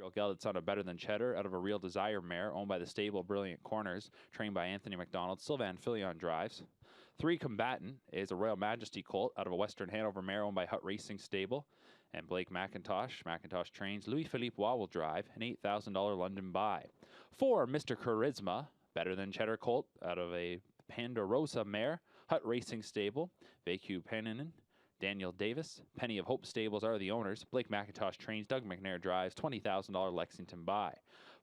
Real Gelded Son of Better Than Cheddar out of a Real Desire mare owned by the stable Brilliant Corners, trained by Anthony McDonald. Sylvan Filion drives. 3 Combatant is a Royal Majesty colt out of a Western Hanover mare owned by Hut Racing Stable. And Blake McIntosh trains. Louis Philippe Waugh will drive, an $8,000 London buy. 4 Mr. Charisma, Better Than Cheddar colt out of a Ponderosa mare, Hut Racing Stable. VQ Peninen, Daniel Davis. Penny of Hope Stables are the owners. Blake McIntosh trains. Doug McNair drives. $20,000 Lexington buy.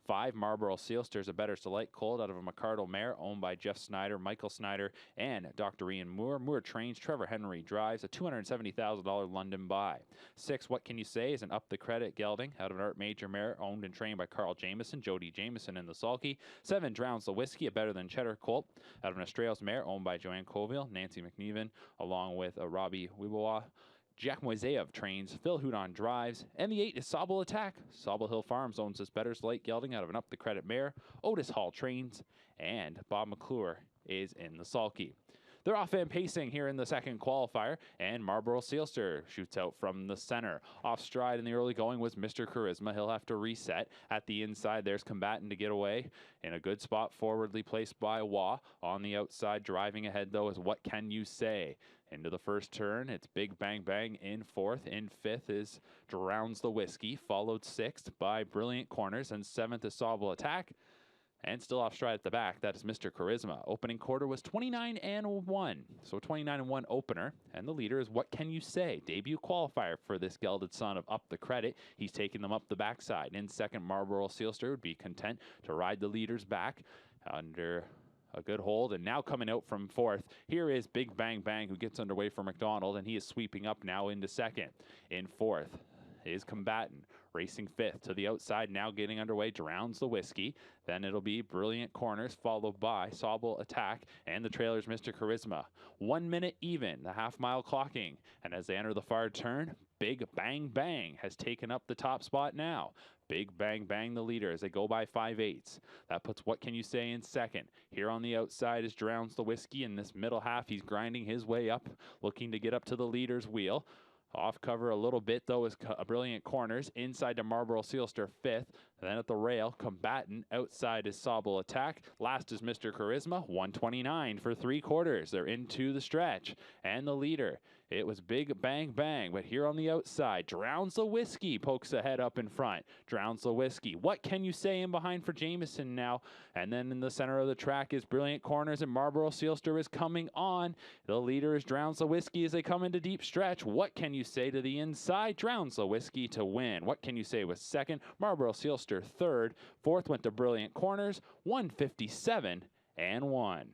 5 Marlboro Sealsters, a Better Select colt out of a McCardle mare owned by Jeff Snyder, Michael Snyder, and Dr. Ian Moore. Moore trains. Trevor Henry drives. A $270,000 London buy. 6 What Can You Say is an Up the Credit gelding out of an Art Major mare owned and trained by Carl Jameson, Jody Jameson in the sulky. 7 Drowns the Whiskey, a Better Than Cheddar colt out of an Australia's mare owned by Joanne Colville, Nancy McNeven, along with Robbie Wibawa. Jack Moiseyev trains. Phil Houdon drives. And the 8 is Sobel Attack. Sobel Hill Farms owns this Better Slate gelding out of an Up the Credit mare. Otis Hall trains. And Bob McClure is in the sulky. They're off and pacing here in the second qualifier, and Marlboro Sealster shoots out from the center. Off stride in the early going was Mr. Charisma. He'll have to reset. At the inside, there's Combatant to get away. In a good spot, forwardly placed by Waugh. On the outside, driving ahead, though, is What Can You Say? Into the first turn, it's Big Bang Bang in 4th. In 5th is Drowns the Whiskey, followed 6th by Brilliant Corners, and 7th is Sobel Attack. And still off stride at the back, that is Mr. Charisma. Opening quarter was 29-1. So 29-1 opener. And the leader is What Can You Say? Debut qualifier for this gelded son of Up the Credit. He's taking them up the backside. In second, Marlboro Sealster would be content to ride the leaders back under a good hold. And now coming out from 4th, here is Big Bang Bang, who gets underway for McDonald, and he is sweeping up now into 2nd. In 4th is Combatant, racing 5th. To the outside, now getting underway, Drowns the Whiskey. Then it'll be Brilliant Corners, followed by Sobel Attack, and the trailer's Mr. Charisma. 1 minute even, the half-mile clocking. And as they enter the far turn, Big Bang Bang has taken up the top spot now. Big Bang Bang the leader as they go by 5/8. That puts What Can You Say in second. Here on the outside is Drowns the Whiskey. In this middle half, he's grinding his way up, looking to get up to the leader's wheel. Off cover a little bit, though, is Brilliant Corners. Inside to Marlboro Sealster, 5th. And then at the rail, Combatant. Outside is Sobel Attack. Last is Mr. Charisma. 129 for 3/4. They're into the stretch. And the leader, it was Big Bang Bang. But here on the outside, Drowns the Whiskey pokes ahead up in front. Drowns the Whiskey. What Can You Say in behind for Jameson now? And then in the center of the track is Brilliant Corners, and Marlboro Sealster is coming on. The leader is Drowns the Whiskey as they come into deep stretch. What Can You Say to the inside? Drowns the Whiskey to win. What Can You Say was second. Marlboro Sealster 3rd. 4th went to Brilliant Corners. 157-1.